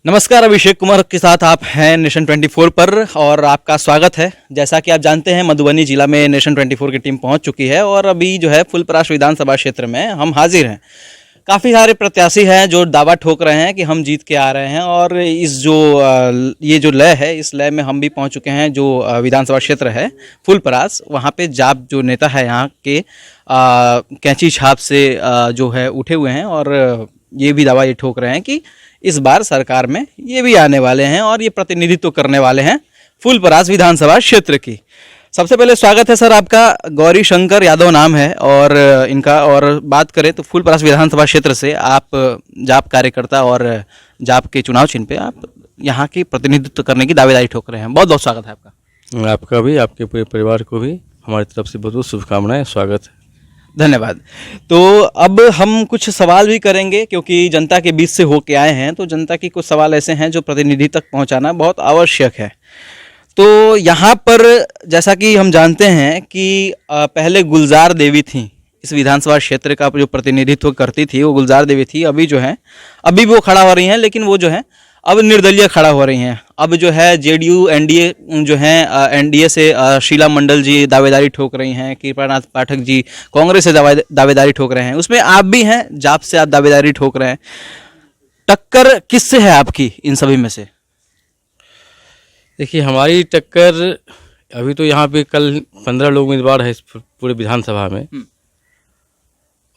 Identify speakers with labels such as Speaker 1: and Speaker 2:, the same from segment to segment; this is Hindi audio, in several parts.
Speaker 1: नमस्कार, अभिषेक कुमार के साथ आप हैं नेशन 24 पर और आपका स्वागत है। जैसा कि आप जानते हैं, मधुबनी जिला में नेशन 24 की टीम पहुंच चुकी है और अभी जो है फुलपरास विधानसभा क्षेत्र में हम हाजिर हैं। काफ़ी सारे प्रत्याशी हैं जो दावा ठोक रहे हैं कि हम जीत के आ रहे हैं और ये जो लय है, इस लय में हम भी पहुंच चुके हैं। जो विधानसभा क्षेत्र है फुलपरास, वहाँ पे जाप जो नेता है यहाँ के कैंची छाप से जो है उठे हुए हैं और ये भी दावा ये ठोक रहे हैं कि इस बार सरकार में ये भी आने वाले हैं और ये प्रतिनिधित्व करने वाले हैं फुलपरास विधानसभा क्षेत्र की। सबसे पहले स्वागत है सर आपका। गौरी शंकर यादव नाम है और इनका, और बात करें तो फुलपरास विधानसभा क्षेत्र से आप जाप कार्यकर्ता और जाप के चुनाव चिन्ह पे आप यहाँ की प्रतिनिधित्व करने की दावेदारी ठोक रहे हैं। बहुत बहुत स्वागत है आपका।
Speaker 2: आपका भी, आपके पूरे परिवार को भी हमारी तरफ से बहुत बहुत शुभकामनाएं, स्वागत है।
Speaker 1: धन्यवाद। तो अब हम कुछ सवाल भी करेंगे क्योंकि जनता के बीच से होके आए हैं, तो जनता की कुछ सवाल ऐसे हैं जो प्रतिनिधि तक पहुंचाना बहुत आवश्यक है। तो यहाँ पर जैसा कि हम जानते हैं कि पहले गुलजार देवी थी, इस विधानसभा क्षेत्र का जो प्रतिनिधित्व करती थी वो गुलजार देवी थी। अभी जो है, अभी भी वो खड़ा हो रही हैं, लेकिन वो जो है अब निर्दलीय खड़ा हो रही हैं। अब जो है जेडीयू एनडीए जो है एनडीए से शीला मंडल जी दावेदारी ठोक रही हैं, कृपानाथ पाठक जी कांग्रेस से दावेदारी ठोक रहे हैं, उसमें आप भी हैं, जाप से आप दावेदारी ठोक रहे हैं। टक्कर किससे है आपकी इन सभी में से?
Speaker 2: देखिए, हमारी टक्कर अभी तो यहाँ पे कल 15 लोग उम्मीदवार है इस पूरे विधानसभा में,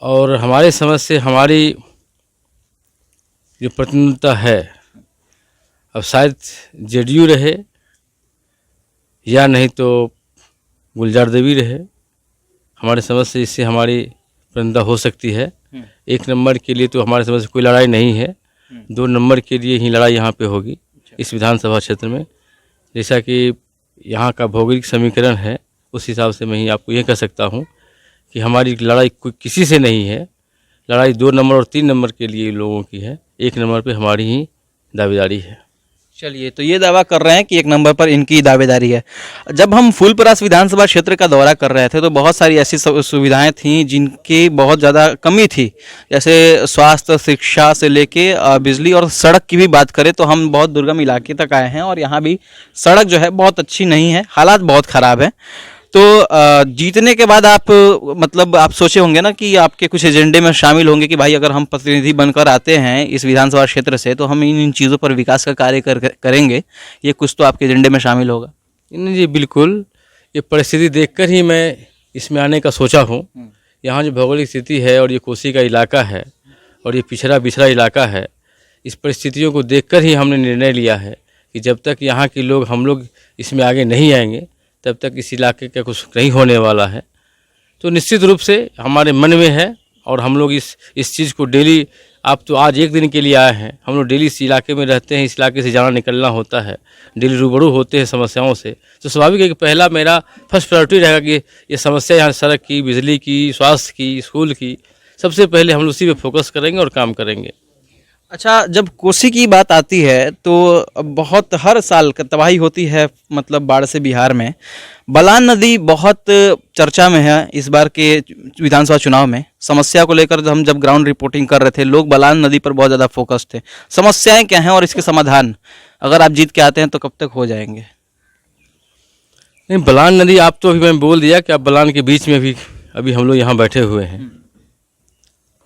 Speaker 2: और हमारे समझ से हमारी जो प्रतिनिधित्व है अब शायद जेडीयू रहे या नहीं तो गुलजार देवी रहे। हमारे समझ से इससे हमारी प्रतिनिधित्व हो सकती है। 1 नंबर के लिए तो हमारे समझ से कोई लड़ाई नहीं है, 2 नंबर के लिए ही लड़ाई यहाँ पे होगी इस विधानसभा क्षेत्र में। जैसा कि यहाँ का भौगोलिक समीकरण है, उस हिसाब से मैं ही आपको ये कह सकता हूँ कि हमारी लड़ाई कोई किसी से नहीं है। लड़ाई 2 नंबर और 3 नंबर के लिए लोगों की है, 1 नंबर पे हमारी ही दावेदारी है।
Speaker 1: चलिए, तो ये दावा कर रहे हैं कि 1 नंबर पर इनकी दावेदारी है। जब हम फुलपरास विधानसभा क्षेत्र का दौरा कर रहे थे तो बहुत सारी ऐसी सुविधाएं थीं जिनकी बहुत ज़्यादा कमी थी, जैसे स्वास्थ्य, शिक्षा से लेके बिजली और सड़क की भी बात करें तो हम बहुत दुर्गम इलाके तक आए हैं और यहाँ भी सड़क जो है बहुत अच्छी नहीं है, हालात बहुत ख़राब है। तो जीतने के बाद आप मतलब आप सोचे होंगे ना कि आपके कुछ एजेंडे में शामिल होंगे कि भाई अगर हम प्रतिनिधि बनकर आते हैं इस विधानसभा क्षेत्र से तो हम इन चीज़ों पर विकास का कार्य करेंगे, ये कुछ तो आपके एजेंडे में शामिल होगा।
Speaker 2: नहीं जी, बिल्कुल। ये परिस्थिति देखकर ही मैं इसमें आने का सोचा हूँ। यहाँ जो भौगोलिक स्थिति है और ये कोसी का इलाका है और ये पिछड़ा बिछड़ा इलाका है, इस परिस्थितियों को देखकर ही हमने निर्णय लिया है कि जब तक यहाँ के लोग, हम लोग इसमें आगे नहीं आएंगे तब तक इस इलाके का कुछ नहीं होने वाला है। तो निश्चित रूप से हमारे मन में है और हम लोग इस चीज़ को डेली, आप तो आज 1 दिन के लिए आए हैं, हम लोग डेली इस इलाके में रहते हैं, इस इलाके से जाना निकलना होता है, डेली रूबरू होते हैं समस्याओं से। तो स्वाभाविक है कि पहला मेरा फर्स्ट प्रायोरिटी रहेगा कि ये समस्या यहाँ सड़क की, बिजली की, स्वास्थ्य की, स्कूल की, सबसे पहले हम उसी पे फोकस करेंगे और काम करेंगे।
Speaker 1: अच्छा, जब कोसी की बात आती है तो बहुत हर साल तबाही होती है, मतलब बाढ़ से बिहार में। बलान नदी बहुत चर्चा में है इस बार के विधानसभा चुनाव में। समस्या को लेकर हम जब ग्राउंड रिपोर्टिंग कर रहे थे, लोग बलान नदी पर बहुत ज़्यादा फोकस थे। समस्याएं क्या हैं और इसके समाधान अगर आप जीत के आते हैं तो कब तक हो जाएंगे?
Speaker 2: नहीं, बलान नदी, आप तो अभी मैंने बोल दिया कि आप बलान के बीच में भी अभी हम लोग यहाँ बैठे हुए हैं।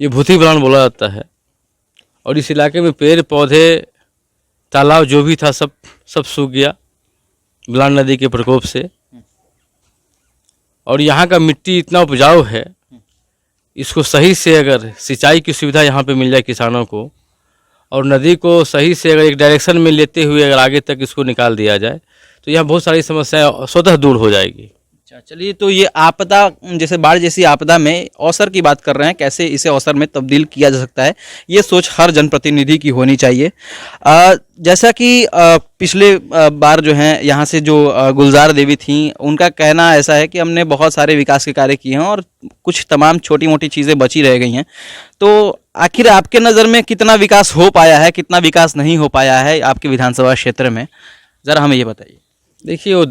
Speaker 2: ये भूती बलान बोला जाता है और इस इलाके में पेड़ पौधे, तालाब जो भी था सब सूख गया बलान नदी के प्रकोप से। और यहाँ का मिट्टी इतना उपजाऊ है, इसको सही से अगर सिंचाई की सुविधा यहाँ पे मिल जाए किसानों को और नदी को सही से अगर एक डायरेक्शन में लेते हुए अगर आगे तक इसको निकाल दिया जाए तो यहाँ बहुत सारी समस्याएं स्वतः दूर हो जाएगी।
Speaker 1: अच्छा, चलिए, तो ये आपदा, जैसे बाढ़ जैसी आपदा में अवसर की बात कर रहे हैं, कैसे इसे अवसर में तब्दील किया जा सकता है, ये सोच हर जनप्रतिनिधि की होनी चाहिए। जैसा कि पिछले बार जो है यहाँ से जो गुलजार देवी थी, उनका कहना ऐसा है कि हमने बहुत सारे विकास के कार्य किए हैं और कुछ तमाम छोटी मोटी चीज़ें बची रह गई हैं। तो आखिर आपके नज़र में कितना विकास हो पाया है, कितना विकास नहीं हो पाया है आपके विधानसभा क्षेत्र में, ज़रा हमें ये बताइए।
Speaker 2: देखिए, वो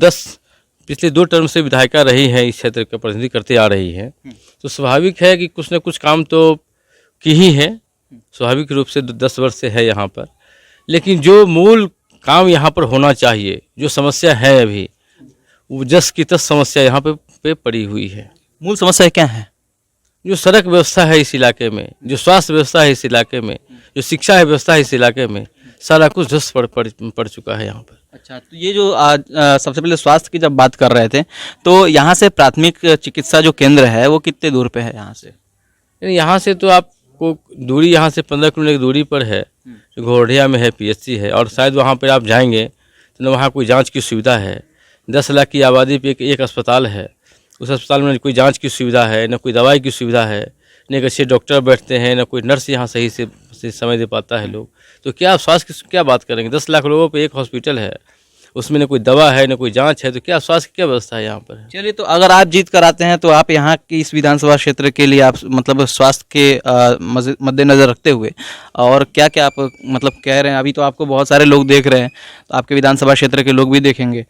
Speaker 2: पिछले 2 टर्म से विधायिका रही हैं, इस क्षेत्र का प्रतिनिधि करते आ रही हैं, तो स्वाभाविक है कि कुछ न कुछ काम तो की ही है। स्वाभाविक रूप से 10 वर्ष से है यहाँ पर, लेकिन जो मूल काम यहाँ पर होना चाहिए, जो समस्या है अभी, वो जस की तस समस्या यहाँ पे पड़ी हुई है।
Speaker 1: मूल समस्या क्या है?
Speaker 2: जो सड़क व्यवस्था है इस इलाके में, जो स्वास्थ्य व्यवस्था है इस इलाके में, जो शिक्षा है व्यवस्था है इस इलाके में, सारा कुछ धस पड़ चुका है यहाँ पर।
Speaker 1: अच्छा, तो ये जो आज सबसे पहले स्वास्थ्य की जब बात कर रहे थे, तो यहाँ से प्राथमिक चिकित्सा जो केंद्र है वो कितने दूर पे है यहाँ से?
Speaker 2: यानी यहाँ से तो आपको दूरी यहाँ से 15 किलोमीटर की दूरी पर है, जो घोड़िया में है, PHC है, और शायद वहाँ पर आप जाएंगे तो वहाँ कोई जांच की सुविधा है। 10 लाख की आबादी पे एक अस्पताल है, उस अस्पताल में न कोई जांच की सुविधा है, न कोई दवाई की सुविधा है, न एक अच्छे डॉक्टर बैठते हैं, न कोई नर्स यहाँ सही से समय दे पाता है लोग। तो क्या आप स्वास्थ्य की क्या बात करेंगे? 10 लाख लोगों पे एक हॉस्पिटल है, उसमें न कोई दवा है, न कोई जांच है, तो क्या स्वास्थ्य की क्या व्यवस्था है यहाँ पर?
Speaker 1: चलिए, तो अगर आप जीत कर आते हैं तो आप यहाँ की इस विधानसभा क्षेत्र के लिए आप मतलब स्वास्थ्य के मद्देनजर रखते हुए और क्या क्या आप मतलब कह रहे हैं? अभी तो आपको बहुत सारे लोग देख रहे हैं, तो आपके विधानसभा क्षेत्र के लोग भी देखेंगे,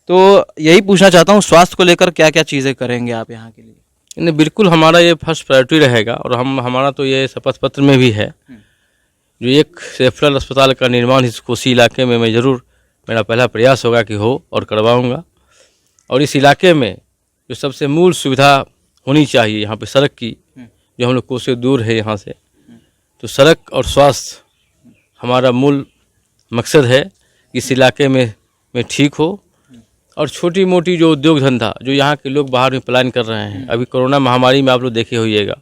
Speaker 1: तो यही पूछना चाहता हूँ, स्वास्थ्य को लेकर क्या क्या चीज़ें करेंगे आप यहाँ के लिए?
Speaker 2: नहीं, बिल्कुल हमारा ये फर्स्ट प्रायोरिटी रहेगा, और हमारा तो ये शपथ पत्र में भी है, जो एक रेफरल अस्पताल का निर्माण इस कोसी इलाके में मैं ज़रूर, मेरा पहला प्रयास होगा कि हो और करवाऊंगा। और इस इलाके में जो सबसे मूल सुविधा होनी चाहिए यहाँ पे सड़क की, जो हम लोग कोसों दूर है यहाँ से, तो सड़क और स्वास्थ्य हमारा मूल मकसद है कि इस इलाके में ठीक हो। और छोटी मोटी जो उद्योग धंधा, जो यहाँ के लोग बाहर में पलायन कर रहे हैं, अभी कोरोना महामारी में आप लोग देखे होइएगा,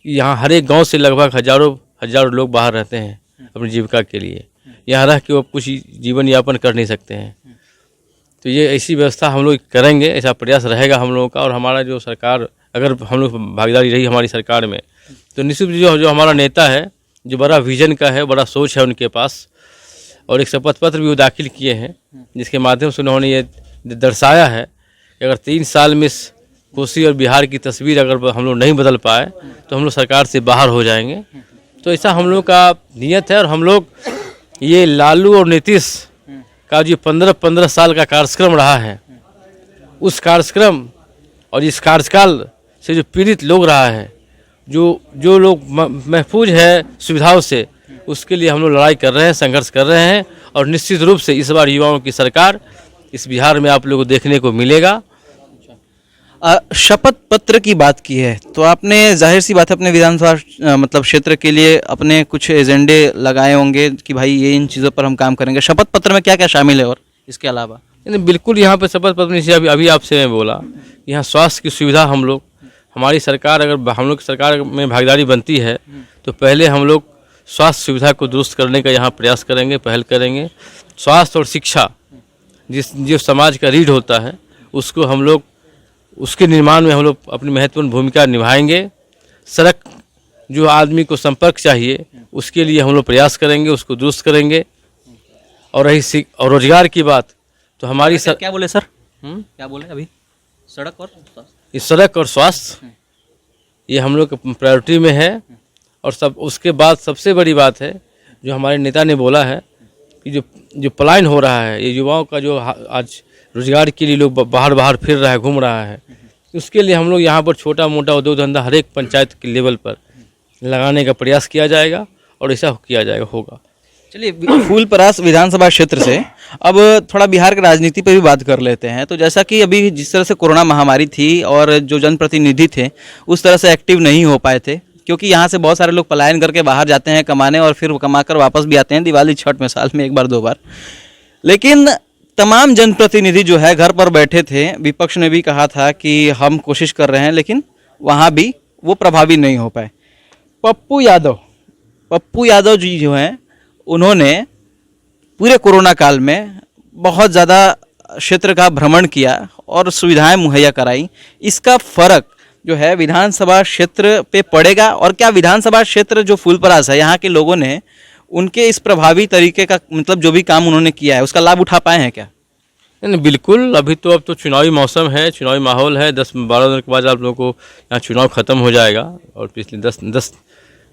Speaker 2: यहाँ हर एक गाँव से लगभग हजारों लोग बाहर रहते हैं अपनी जीविका के लिए, यहाँ रह के वो कुछ जीवन यापन कर नहीं सकते हैं। तो ये ऐसी व्यवस्था हम लोग करेंगे, ऐसा प्रयास रहेगा हम लोगों का। और हमारा जो सरकार, अगर हम लोग भागीदारी रही हमारी सरकार में, तो निश्चित जो हमारा नेता है, जो बड़ा विजन का है, बड़ा सोच है उनके पास, और एक शपथ पत्र भी वो दाखिल किए हैं, जिसके माध्यम से उन्होंने ये दर्शाया है कि अगर 3 साल में कोसी और बिहार की तस्वीर अगर हम लोग नहीं बदल पाए तो हम लोग सरकार से बाहर हो जाएंगे। तो ऐसा हम लोग का नियत है। और हम लोग ये लालू और नीतीश का जो 15 साल का कार्यक्रम रहा है, उस कार्यक्रम और इस कार्यकाल से जो पीड़ित लोग रहा है, जो लोग महफूज है सुविधाओं से, उसके लिए हम लोग लड़ाई कर रहे हैं, संघर्ष कर रहे हैं। और निश्चित रूप से इस बार युवाओं की सरकार इस बिहार में आप लोगों को देखने को मिलेगा।
Speaker 1: शपथ पत्र की बात की है तो आपने जाहिर सी बात है अपने विधानसभा मतलब क्षेत्र के लिए अपने कुछ एजेंडे लगाए होंगे कि भाई ये इन चीज़ों पर हम काम करेंगे। शपथ पत्र में क्या क्या शामिल है और इसके अलावा?
Speaker 2: बिल्कुल, यहाँ पर शपथ पत्र में अभी आपसे मैं बोला, यहाँ स्वास्थ्य की सुविधा हम लोग, हमारी सरकार, अगर हम लोग सरकार में भागीदारी बनती है तो पहले हम लोग स्वास्थ्य सुविधा को दुरुस्त करने का यहाँ प्रयास करेंगे, पहल करेंगे। स्वास्थ्य और शिक्षा, जो समाज का रीढ़ होता है, उसको हम लोग, उसके निर्माण में हम लोग अपनी महत्वपूर्ण भूमिका निभाएंगे। सड़क, जो आदमी को संपर्क चाहिए, उसके लिए हम लोग प्रयास करेंगे, उसको दुरुस्त करेंगे। और रही और रोजगार की बात, तो हमारी
Speaker 1: क्या बोले सर? क्या बोले अभी? सड़क और स्वास्थ्य,
Speaker 2: इस सड़क और स्वास्थ्य ये हम लोग प्रायोरिटी में है। और सब उसके बाद सबसे बड़ी बात है, जो हमारे नेता ने बोला है कि जो पलायन हो रहा है, ये युवाओं का जो आज रोजगार के लिए लोग बाहर फिर रहा है, घूम रहा है, उसके लिए हम लोग यहाँ पर छोटा मोटा उद्योग धंधा हर एक पंचायत के लेवल पर लगाने का प्रयास किया जाएगा, और ऐसा किया जाएगा, होगा।
Speaker 1: चलिए, फूलपरास विधानसभा क्षेत्र से अब थोड़ा बिहार की राजनीति पर भी बात कर लेते हैं। तो जैसा कि अभी जिस तरह से कोरोना महामारी थी और जो जनप्रतिनिधि थे उस तरह से एक्टिव नहीं हो पाए थे, क्योंकि यहाँ से बहुत सारे लोग पलायन करके बाहर जाते हैं कमाने और फिर कमाकर वापस भी आते हैं दिवाली छठ में साल में 1 बार 2 बार। लेकिन तमाम जनप्रतिनिधि जो है घर पर बैठे थे। विपक्ष ने भी कहा था कि हम कोशिश कर रहे हैं, लेकिन वहाँ भी वो प्रभावी नहीं हो पाए। पप्पू यादव जी जो हैं, उन्होंने पूरे कोरोना काल में बहुत ज़्यादा क्षेत्र का भ्रमण किया और सुविधाएं मुहैया कराई। इसका फ़र्क जो है विधानसभा क्षेत्र पे पड़ेगा? और क्या विधानसभा क्षेत्र जो फूलपरास है, यहाँ के लोगों ने उनके इस प्रभावी तरीके का मतलब जो भी काम उन्होंने किया है उसका लाभ उठा पाए हैं क्या?
Speaker 2: नहीं, बिल्कुल। अब तो चुनावी मौसम है, चुनावी माहौल है। 10-12 दिन के बाद आप लोगों को यहाँ चुनाव खत्म हो जाएगा, और पिछले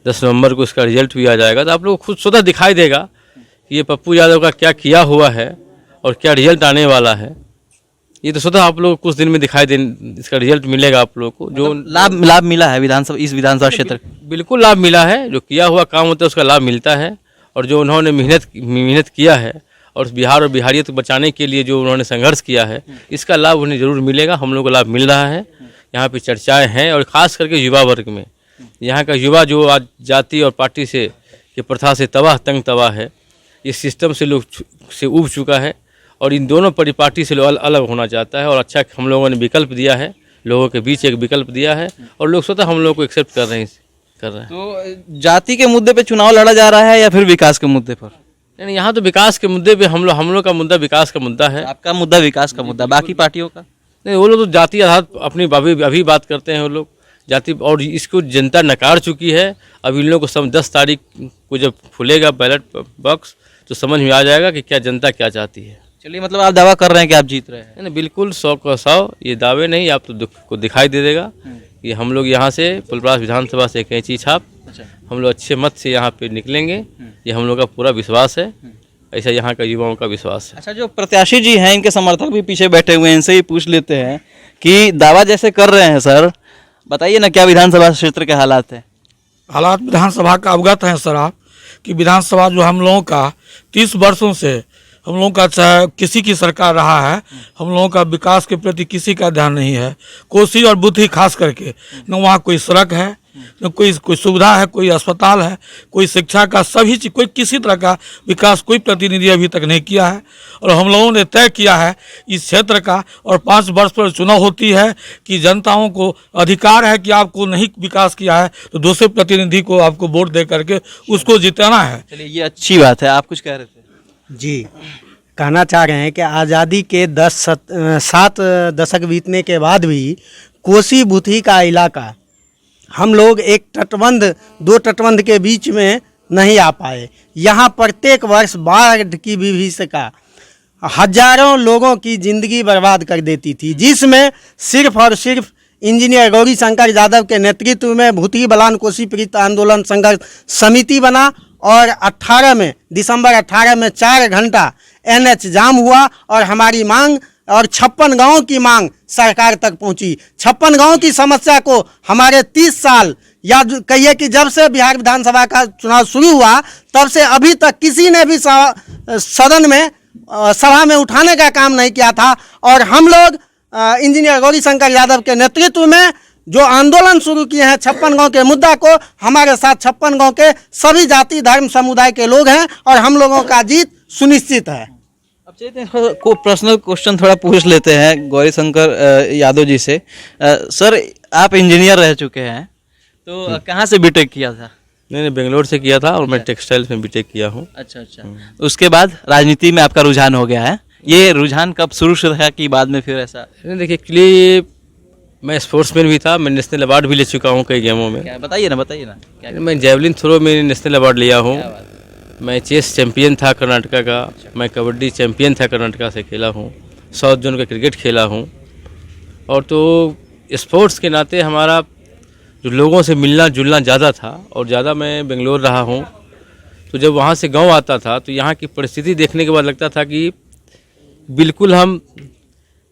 Speaker 2: 10 नवंबर को इसका रिजल्ट भी आ जाएगा। तो आप लोग को खुद स्वतः दिखाई देगा कि ये पप्पू यादव का क्या किया हुआ है और क्या रिजल्ट आने वाला है। ये तो स्वतः आप लोग कुछ दिन में दिखाई दे, इसका रिजल्ट मिलेगा आप लोग को। जो
Speaker 1: लाभ मिला है इस विधानसभा क्षेत्र?
Speaker 2: बिल्कुल लाभ मिला है। जो किया हुआ काम होता है उसका लाभ मिलता है, और जो उन्होंने मेहनत किया है और बिहार और बिहारियत को बचाने के लिए जो उन्होंने संघर्ष किया है, इसका लाभ उन्हें ज़रूर मिलेगा। हम लोग को लाभ मिल रहा है। यहाँ पे चर्चाएं हैं और ख़ास करके युवा वर्ग में, यहाँ का युवा जो आज जाति और पार्टी से की प्रथा से तंग तबाह है, इस सिस्टम से लोग से उब चुका है और इन दोनों पार्टी से अलग होना चाहता है। और अच्छा हम लोगों ने विकल्प दिया है, लोगों के बीच एक विकल्प दिया है और लोग स्वतः हम लोग को एक्सेप्ट कर रहे हैं।
Speaker 1: तो जाति के मुद्दे पे चुनाव लड़ा जा रहा है या फिर विकास के मुद्दे पर?
Speaker 2: नहीं, यहाँ तो विकास के मुद्दे पे हम लोग का मुद्दा विकास का मुद्दा है।
Speaker 1: आपका मुद्दा विकास का मुद्दा, बाकी पार्टियों का
Speaker 2: नहीं, वो लोग तो जाति आधार अपनी अभी बात करते हैं वो लोग जाति, और इसको जनता नकार चुकी है। अब इन लोगों को 10 तारीख को जब खुलेगा बैलेट बॉक्स तो समझ में आ जाएगा कि क्या जनता क्या चाहती है।
Speaker 1: चलिए, मतलब आप दावा कर रहे हैं कि आप जीत रहे हैं?
Speaker 2: नहीं, बिल्कुल 100 का 100 ये दावे नहीं, आप तो को दिखाई दे देगा कि हम लोग यहाँ से फुलपरास विधानसभा से कैंची छाप हम लोग अच्छे मत से यहाँ पे निकलेंगे, ये हम लोग का पूरा विश्वास है। ऐसा यहाँ का युवाओं का विश्वास है।
Speaker 1: अच्छा, जो प्रत्याशी जी हैं इनके समर्थक भी पीछे बैठे हुए हैं, इनसे ही पूछ लेते हैं कि दावा जैसे कर रहे हैं सर, बताइए ना क्या विधानसभा क्षेत्र के हालात है?
Speaker 3: हालात विधानसभा का अवगत हैं सर आप, कि विधानसभा जो हम लोगों का 30 वर्षों से हम लोगों का चाहे किसी की सरकार रहा है, हम लोगों का विकास के प्रति किसी का ध्यान नहीं है। कोसी और बुद्धि खास करके न वहाँ कोई सड़क है, न कोई सुविधा है, कोई अस्पताल है, कोई शिक्षा का सभी चीज, कोई किसी तरह का विकास कोई प्रतिनिधि अभी तक नहीं किया है। और हम लोगों ने तय किया है इस क्षेत्र का, और 5 वर्ष पर चुनाव होती है कि जनताओं को अधिकार है कि आपको नहीं विकास किया है तो दूसरे प्रतिनिधि को आपको वोट दे करके उसको जिताना है।
Speaker 1: चलिए, ये अच्छी बात है। आप कुछ कह रहे थे?
Speaker 4: जी, कहना चाह रहे हैं कि आज़ादी के 7 दशक बीतने के बाद भी कोसी बुथी का इलाका हम लोग एक तटबंध 2 तटबंध के बीच में नहीं आ पाए। यहाँ प्रत्येक वर्ष बाढ़ की विभीषिका हजारों लोगों की ज़िंदगी बर्बाद कर देती थी, जिसमें सिर्फ और सिर्फ इंजीनियर गौरीशंकर यादव के नेतृत्व में भूतही बलान कोसी प्रीत आंदोलन संघर्ष समिति बना और दिसंबर 18 में 4 घंटा NH जाम हुआ और हमारी मांग और 56 गाँव की मांग सरकार तक पहुंची। 56 गाँव की समस्या को हमारे 30 साल या कहिए कि जब से बिहार विधानसभा का चुनाव शुरू हुआ तब से अभी तक किसी ने भी सदन में सभा में उठाने का काम नहीं किया था। और हम लोग इंजीनियर गौरीशंकर यादव के नेतृत्व में जो आंदोलन शुरू किए हैं 56 गांव के मुद्दा को, हमारे साथ 56 गांव के सभी जाति धर्म समुदाय के लोग हैं और हम लोगों का जीत सुनिश्चित है।
Speaker 1: अब चलिए को पर्सनल क्वेश्चन थोड़ा पूछ लेते हैं गौरीशंकर यादव जी से। सर, आप इंजीनियर रह चुके हैं, तो कहाँ से बीटेक किया था?
Speaker 2: मैंने बेंगलोर से किया था और मैं टेक्सटाइल्स में बीटेक किया हूँ।
Speaker 1: अच्छा। उसके बाद राजनीति में आपका रुझान हो गया है। ये रुझान कब शुरू हुआ कि बाद में फिर ऐसा?
Speaker 2: देखिए, एक्चुअली मैं स्पोर्ट्समैन भी था, मैं नेशनल अवार्ड भी ले चुका हूँ कई गेमों में।
Speaker 1: बताइए ना।
Speaker 2: मैं जेवलिन थ्रो में नेशनल अवार्ड लिया हूँ। मैं चेस चैंपियन था कर्नाटका का। मैं कबड्डी चैंपियन था कर्नाटका से, खेला हूँ। साउथ जोन का क्रिकेट खेला हूँ। और तो स्पोर्ट्स के नाते हमारा जो लोगों से मिलना जुलना ज़्यादा था और ज़्यादा मैं बेंगलोर रहा हूँ, तो जब वहाँ से गांव आता था तो यहाँ की परिस्थिति देखने के बाद लगता था कि बिल्कुल हम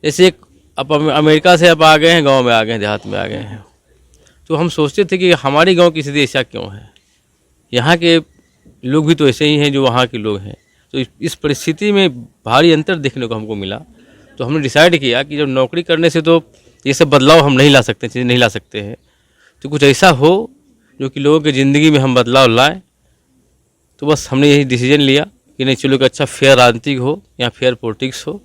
Speaker 2: जैसे अब अमेरिका से अब आ गए हैं, गांव में आ गए हैं, देहात में आ गए हैं। तो हम सोचते थे कि हमारी गांव की स्थिति ऐसा क्यों है, यहाँ के लोग भी तो ऐसे ही हैं जो वहाँ के लोग हैं। तो इस परिस्थिति में भारी अंतर देखने को हमको मिला। तो हमने डिसाइड किया कि जब नौकरी करने से तो ये सब बदलाव हम नहीं ला सकते, चीज़ें नहीं ला सकते हैं, तो कुछ ऐसा हो जो कि लोगों की ज़िंदगी में हम बदलाव लाएँ। तो बस हमने यही डिसीजन लिया कि नहीं, चलो कि अच्छा फेयर राजनीतिक हो या फेयर पॉलिटिक्स हो।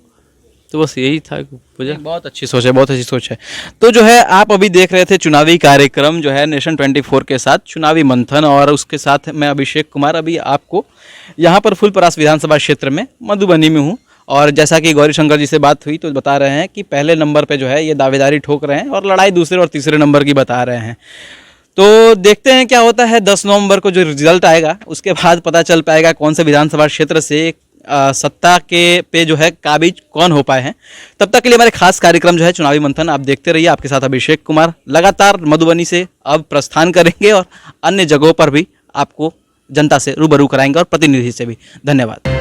Speaker 2: तो बस यही था वजह।
Speaker 1: बहुत अच्छी सोच है, बहुत अच्छी सोच है। तो जो है आप अभी देख रहे थे चुनावी कार्यक्रम जो है नेशन 24 के साथ चुनावी मंथन, और उसके साथ मैं अभिषेक कुमार अभी आपको यहाँ पर फुलपरास विधानसभा क्षेत्र में मधुबनी में हूँ। और जैसा कि गौरीशंकर जी से बात हुई तो बता रहे हैं कि पहले नंबर पे जो है ये दावेदारी ठोक रहे हैं और लड़ाई दूसरे और तीसरे नंबर की बता रहे हैं। तो देखते हैं क्या होता है। 10 नवंबर को जो रिजल्ट आएगा उसके बाद पता चल पाएगा कौन से विधानसभा क्षेत्र से सत्ता के पे जो है काबिज कौन हो पाए हैं। तब तक के लिए हमारे खास कार्यक्रम जो है चुनावी मंथन आप देखते रहिए। आपके साथ अभिषेक कुमार लगातार मधुबनी से अब प्रस्थान करेंगे और अन्य जगहों पर भी आपको जनता से रूबरू कराएंगे और प्रतिनिधि से भी। धन्यवाद।